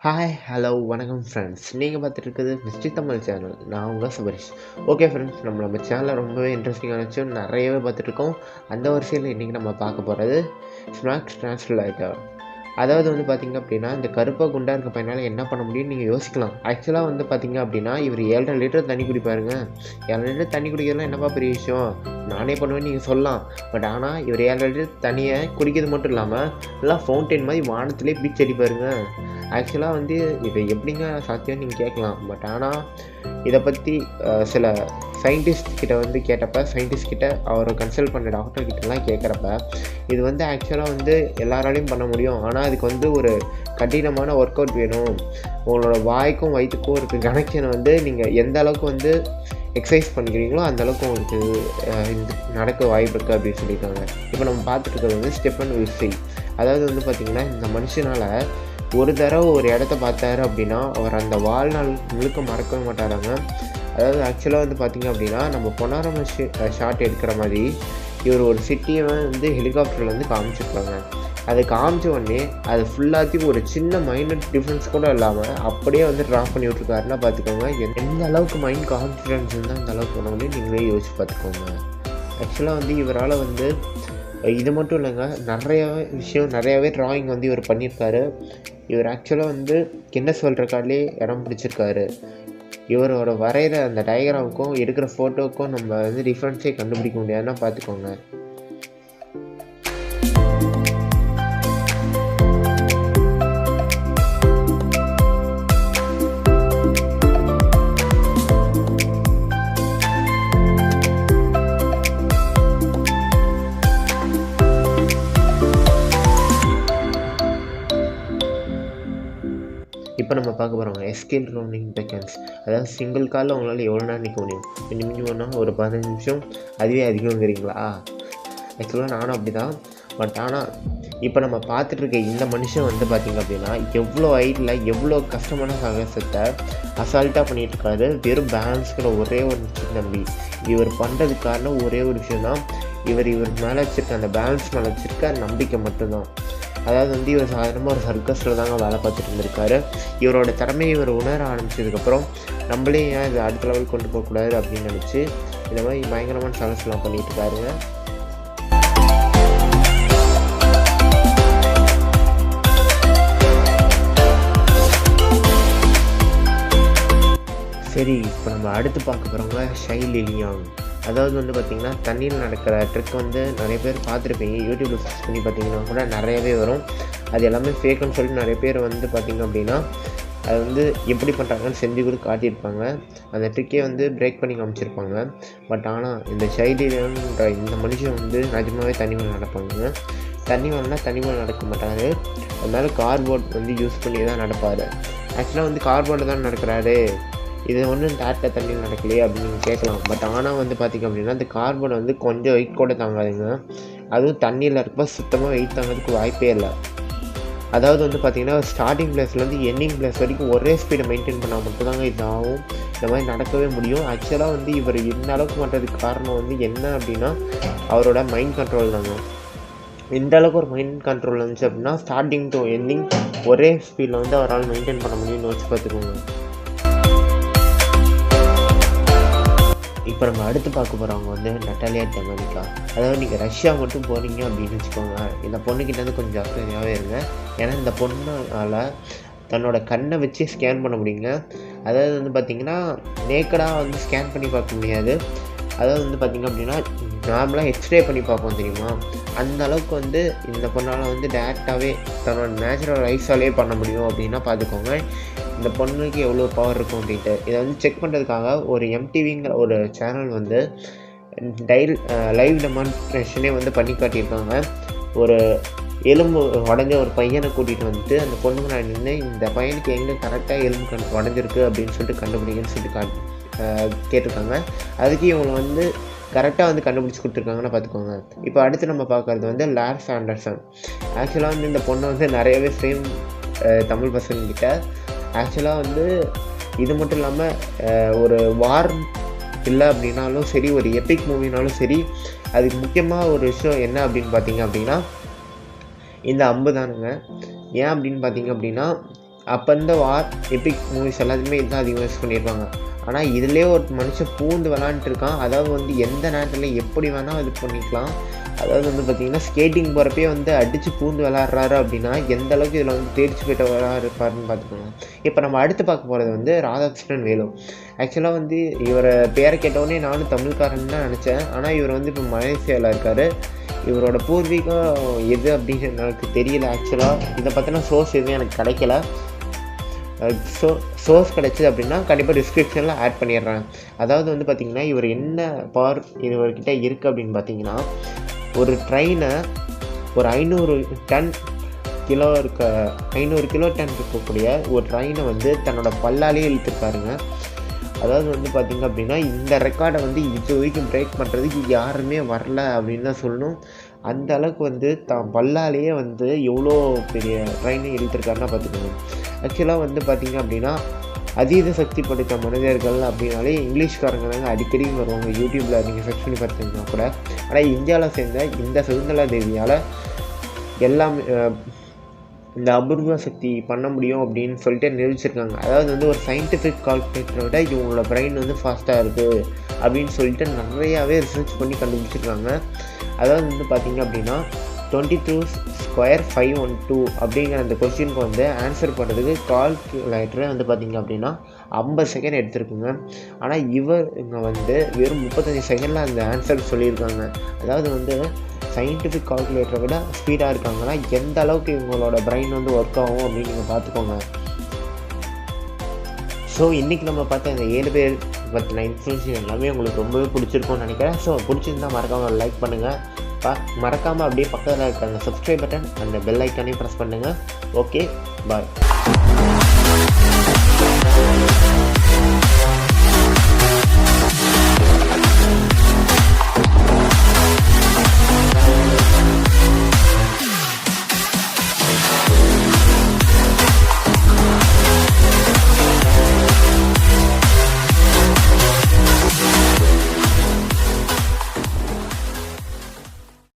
Hi hello வணக்கம் friends, நீங்கள் பார்த்துட்டு இருக்குது மிஸ்டி தமிழ் சேனல். நான் உங்கள் சுபரிஷ். ஓகே ஃப்ரெண்ட்ஸ், நம்ம சேனலில் ரொம்பவே இன்ட்ரெஸ்டிங்கான விஷயம் நிறையவே பார்த்துட்ருக்கோம். அந்த வரிசையில் இன்றைக்கி நம்ம பார்க்க போகிறது ஸ்மாக்ஸ் டிரான்ஸ்லேட்டர். அதாவது பார்த்திங்க அப்படின்னா, இந்த கருப்பாக குண்டாக இருக்க பையனால் என்ன பண்ண முடியும்னு நீங்கள் யோசிக்கலாம். ஆக்சுவலாக பார்த்திங்க அப்படின்னா, இவர் 7.5 லிட்டர் தண்ணி குடிப்பாருங்க. 7 லிட்டர் தண்ணி குடிக்கிறதுலாம் என்னப்பா பெரிய விஷயம், நானே பண்ணுவேன்னு நீங்கள் சொல்லலாம். பட் ஆனால் இவர் 7 லிட்டர் தண்ணியை குடிக்கிறது மட்டும் இல்லாமல் நல்லா ஃபவுண்டைன் மாதிரி வானத்திலே பீச் அடிப்பாருங்க. ஆக்சுவலாக இது எப்படிங்க சாத்தியம்னு நீங்கள் கேட்கலாம். பட் ஆனால் இதை பற்றி சில சயின்டிஸ்ட் கிட்ட கேட்டப்ப, சயின்டிஸ்ட் கிட்ட அவர் கன்சல்ட் பண்ண டாக்டர் கிட்டலாம் கேட்குறப்ப, இது ஆக்சுவலாக எல்லாராலையும் பண்ண முடியும். ஆனால் அதுக்கு ஒரு கடினமான ஒர்க் அவுட் வேணும். உங்களோட வாய்க்கும் வயிற்றுக்கும் இருக்க கனெக்ஷனை நீங்கள் எந்த அளவுக்கு எக்ஸசைஸ் பண்ணிக்கிறீங்களோ அந்தளவுக்கு உங்களுக்கு நடக்க வாய்ப்பு இருக்குது அப்படின்னு சொல்லியிருக்காங்க. இப்போ நம்ம பார்த்துட்டு இருக்கிறது ஸ்டெஃபன் வில்சி. அதாவது பார்த்திங்கன்னா, இந்த மனுஷனால் ஒரு தடவை ஒரு இடத்த பார்த்தாரு அப்படின்னா அவர் அந்த வாழ்நாள் முழுக்க மறக்கவே மாட்டாராங்க. அதாவது ஆக்சுவலாக பார்த்திங்க அப்படின்னா, நம்ம பொன்னாரம் ஷாட் எடுக்கிற மாதிரி இவர் ஒரு சிட்டியை ஹெலிகாப்டரில் காமிச்சிருக்காங்க. அதை காமிச்ச உடனே அது ஃபுல்லாத்தையும் ஒரு சின்ன மைனர் டிஃப்ரென்ஸ் கூட இல்லாமல் அப்படியே ட்ரா பண்ணி விட்ருக்காருன்னா பார்த்துக்கோங்க. எந்த அளவுக்கு மைண்ட் கான்ஃபிடென்ஸ் இருந்தால் அந்த அளவுக்கு பண்ண முடியும் நீங்களே யோசிச்சு பார்த்துக்கோங்க. ஆக்சுவலாக இவரால் இது மட்டும் இல்லைங்க, நிறையாவே ட்ராயிங் இவர் பண்ணியிருக்காரு. இவர் ஆக்சுவலாக கின்னஸ் வேர்ல்ட் ரெக்கார்ட்லேயே இடம் பிடிச்சிருக்காரு. இவரோட வரைகிற அந்த டயக்ராமுக்கும் எடுக்கிற ஃபோட்டோவுக்கும் நம்ம டிஃப்ரென்ஸே கண்டுபிடிக்க முடியாதுன்னா பார்த்துக்கோங்க. இப்போ நம்ம பார்க்க போகிறோங்க எஸ்கேல் ரவுண்டிங் செகண்ட்ஸ். அதாவது சிங்கிள் காலில் உங்களால் எவ்வளோ நேரம் நிற்க முடியும்? மிஞ்சி போனால் ஒரு 15 நிமிஷம். அதுவே அதிகங்கிறீங்களா? ஆக்சுவலாக நானும் அப்படி தான். பட் ஆனால் இப்போ நம்ம பார்த்துட்ருக்க இந்த மனுஷன் பார்த்திங்க அப்படின்னா, எவ்வளோ ஹைட்டில் எவ்வளோ கஷ்டமான சாகசத்தை அசால்ட்டாக பண்ணிகிட்ருக்காரு. வெறும் பேலன்ஸுங்கிற ஒரே ஒரு விஷயம் நம்பி. இவர் பண்ணுறதுக்கு காரணம் ஒரே ஒரு விஷயந்தான், இவர் மேலே வச்சுருக்க அந்த பேலன்ஸ் மேலே வச்சுருக்க நம்பிக்கை மட்டும்தான். அதாவது இவர் சாதாரணமாக ஒரு சர்க்கஸில் தாங்க வேலை பார்த்துட்டு இருந்திருக்காரு. இவரோட திறமையை இவர் உணர ஆரம்பிச்சதுக்கப்புறம் நம்மளே ஏன் இது அடுத்த லெவல் கொண்டு போகக்கூடாது அப்படின்னு நினச்சி இந்த மாதிரி பயங்கரமான சாகசம்லாம் பண்ணிகிட்டு இருக்காருங்க. சரி, இப்போ நம்ம அடுத்து பார்க்க போகிறவங்க ஷைலி லியாங். அதாவது பார்த்திங்கன்னா, தண்ணியில் நடக்கிற ட்ரிக் நிறைய பேர் பார்த்துருப்பீங்க. யூடியூப்பில் சர்ச் பண்ணி பார்த்தீங்கன்னா கூட நிறையவே வரும். அது எல்லாமே ஃபேக்குன்னு சொல்லிட்டு நிறைய பேர் பார்த்திங்க அப்படின்னா அது எப்படி பண்ணுறாங்கன்னு செஞ்சு கூட காட்டியிருப்பாங்க. அந்த ட்ரிக்கே பிரேக் பண்ணி காமிச்சிருப்பாங்க. பட் ஆனால் இந்த ஷைலின்ற இந்த மனுஷன் நிஜமாகவே தண்ணி மேலே நடப்பாங்க. தண்ணி மேலே நடக்க மாட்டார். அதனால கார்போர்ட் யூஸ் பண்ணி தான் நடப்பார். ஆக்சுவலாக கார்போர்டில் தான் நடக்கிறாரு, இது ஒன்றும் டேட்டில் தண்ணியில் நடக்கலையே அப்படின்னு நீங்கள் கேட்கலாம். பட் ஆனால் பார்த்திங்க அப்படின்னா, அந்த கார்போர்டை கொஞ்சம் வெயிட் கூட தாங்காதுங்க. அதுவும் தண்ணியில் இருக்கப்போ சுத்தமாக வெயிட் தாங்கிறதுக்கு வாய்ப்பே இல்லை. அதாவது பார்த்திங்கன்னா, ஸ்டார்டிங் பிளேஸ்லேருந்து எண்டிங் பிளேஸ் வரைக்கும் ஒரே ஸ்பீடை மெயின்டைன் பண்ணால் மட்டும்தாங்க இதாகும். இந்த மாதிரி நடக்கவே முடியும். ஆக்சுவலாக இவர் இந்த அளவுக்கு பண்ணுறதுக்கு காரணம் என்ன அப்படின்னா, அவரோட மைண்ட் கண்ட்ரோல் தாங்க. இந்த அளவுக்கு ஒரு மைண்ட் கண்ட்ரோல் இருந்துச்சு அப்படின்னா ஸ்டார்டிங் டு எண்டிங் ஒரே ஸ்பீடில் அவரால் மெயின்டைன் பண்ண முடியும்னு வச்சு பார்த்துக்கோங்க. இப்போ நம்ம அடுத்து பார்க்க போகிறவங்க நட்டாலியா டெமனிகா. அதாவது நீங்கள் ரஷ்யா மட்டும் போனீங்க அப்படின்னு வச்சுக்கோங்க, இந்த பொண்ணுக்கிட்டேருந்து கொஞ்சம் ஜாக்கிரதையாகவே இருங்க. ஏன்னா இந்த பொண்ணால் தன்னோட கண்ணை வச்சு ஸ்கேன் பண்ண முடியுங்க. அதாவது பார்த்திங்கன்னா, நேக்கடாக ஸ்கேன் பண்ணி பார்க்க முடியாது. அதாவது பார்த்திங்க அப்படின்னா, நார்மலாக எக்ஸ்ரே பண்ணி பார்ப்போம் தெரியுமா, அந்த அளவுக்கு இந்த பொண்ணால் டேரெக்டாகவே தன்னோட நேச்சுரல் ஐஸாலே பண்ண முடியும் அப்படின்னா பார்த்துக்கோங்க இந்த பொண்ணுக்கு எவ்வளோ பவர் இருக்கும் அப்படின்ட்டு. இதை செக் பண்ணுறதுக்காக ஒரு எம்டிவிங்கிற ஒரு சேனல் லைவ் டெமான்ஸ்ட்ரேஷனே பண்ணி காட்டியிருக்காங்க. ஒரு எலும்பு உடஞ்ச ஒரு பையனை கூட்டிகிட்டு அந்த பொண்ணுக்கு நான் நின்று இந்த பையனுக்கு எங்கே கரெக்டாக எலும்பு உடஞ்சிருக்கு அப்படின்னு சொல்லிட்டு கண்டுபிடிங்கன்னு சொல்லிட்டு கேட்டிருக்காங்க. அதுக்கு இவங்க கரெக்டாக கண்டுபிடிச்சி கொடுத்துருக்காங்கன்னு பார்த்துக்கோங்க. இப்போ அடுத்து நம்ம பார்க்குறது லார்ஸ் ஆண்டர்சன். ஆக்சுவலாக இந்த பொண்ணை நிறையவே சேம் தமிழ் பசங்கக்கிட்ட. ஆக்சுவலாக இது மட்டும் இல்லாமல் ஒரு வார் இல்லை அப்படின்னாலும் சரி, ஒரு எபிக் மூவினாலும் சரி, அதுக்கு முக்கியமாக ஒரு விஷயம் என்ன அப்படின்னு பார்த்தீங்க அப்படின்னா இந்த அம்பு தானுங்க. ஏன் அப்படின்னு பார்த்தீங்க அப்படின்னா, அப்போ இந்த வார் எபிக் மூவிஸ் எல்லாத்தையுமே இதுதான் அதிகமாக யூஸ் பண்ணியிருப்பாங்க. ஆனால் இதிலே ஒரு மனுஷன் பூந்து விளாண்டுருக்கான். அதாவது வந்து எந்த நேரத்தில் எப்படி வேணால் இது பண்ணிக்கலாம். அதாவது வந்து பார்த்திங்கன்னா ஸ்கேட்டிங் போகிறப்பே வந்து அடித்து பூந்து விளாட்றாரு அப்படின்னா எந்த அளவுக்கு இதில் வந்து தேர்ச்சி பெற்றவராக இருப்பாருன்னு பார்த்துக்கோங்க. இப்போ நம்ம அடுத்து பார்க்க போகிறது வந்து ராதாகிருஷ்ணன் வேலு. ஆக்சுவலாக வந்து இவரை பேரை கேட்டவுடனே நானும் தமிழ்காரன் தான் நினச்சேன். ஆனால் இவர் வந்து இப்போ மலேசியாவில் இருக்கார். இவரோட பூர்வீகம் எது அப்படின்னு எனக்கு தெரியல. ஆக்சுவலாக இதை பற்றின சோர்ஸ் எதுவும் எனக்கு கிடைக்கல. சோர்ஸ் கிடச்சிது அப்படின்னா கண்டிப்பாக டிஸ்கிரிப்ஷனில் ஆட் பண்ணிடுறேன். அதாவது வந்து பார்த்திங்கன்னா இவர் என்ன பவர் இவர்கிட்ட இருக்குது அப்படின்னு பார்த்தீங்கன்னா, ஒரு ட்ரெயினை ஒரு 500 கிலோ டன் இருக்கக்கூடிய ஒரு ட்ரெயினை வந்து தன்னோட பல்லாலே இழுத்துருக்காருங்க. அதாவது வந்து பார்த்திங்க அப்படின்னா இந்த ரெக்கார்டை வந்து இது வரைக்கும் பிரேக் பண்ணுறதுக்கு யாருமே வரல அப்படின்னு தான் சொல்லணும். அந்த அளவுக்கு வந்து தான் பல்லாலேயே வந்து எவ்வளோ பெரிய ட்ரெயினை இழுத்துருக்காருன்னா பார்த்துக்கோங்க. ஆக்சுவலாக வந்து பார்த்திங்க அப்படின்னா அதீத சக்தி படைத்த மனிதர்கள் அப்படின்னாலே இங்கிலீஷ்காரங்க தாங்க அடிக்கடி வருவாங்க. யூடியூப்பில் நீங்கள் சர்ச் பண்ணி பார்த்தீங்கன்னா கூட. ஆனால் இந்தியாவில் சேர்ந்த இந்த சகுந்தலா தேவியால் எல்லாமே இந்த அபூர்வ சக்தி பண்ண முடியும் அப்படின்னு சொல்லிட்டு நிரூபிச்சிருக்காங்க. அதாவது வந்து ஒரு சயின்டிஃபிக் கால்குலேட்டரை விட இவங்களோட பிரெயின் வந்து ஃபாஸ்ட்டாக இருக்குது அப்படின்னு சொல்லிட்டு நிறையாவே ரிசர்ச் பண்ணி கண்டுபிடிச்சிருக்காங்க. அதாவது வந்து பார்த்திங்க அப்படின்னா 22^512 அப்படிங்கிற அந்த கொஸ்டினுக்கு வந்து ஆன்சர் பண்ணுறதுக்கு கால்குலேட்டரை வந்து பார்த்திங்க அப்படின்னா 50 செகண்ட் எடுத்திருக்குங்க. ஆனால் இவங்க வந்து வெறும் 35 செகண்டில் அந்த ஆன்சர் சொல்லியிருக்காங்க. அதாவது வந்து சயின்டிஃபிக் கால்குலேட்டரை விட ஸ்பீடாக இருக்காங்கன்னா எந்த அளவுக்கு இவங்களோட பிரெயின் வந்து ஒர்க் ஆகும் அப்படின்னு நீங்கள் பார்த்துக்கோங்க. ஸோ இன்றைக்கி நம்ம பார்த்த இந்த 7 பேர் பற்றின இன்ஃபர்மேஷன் எல்லாமே உங்களுக்கு ரொம்பவே பிடிச்சிருக்கும்னு நினைக்கிறேன். ஸோ பிடிச்சிருந்தால் மறக்காமல் லைக் பண்ணுங்கள். மறக்காமல் அப்படியே பக்கத்தில் இருக்க அந்த சப்ஸ்கிரைப் பட்டன் அந்த பெல் ஐக்கானையும் ப்ரெஸ் பண்ணுங்கள். ஓகே, பாய்.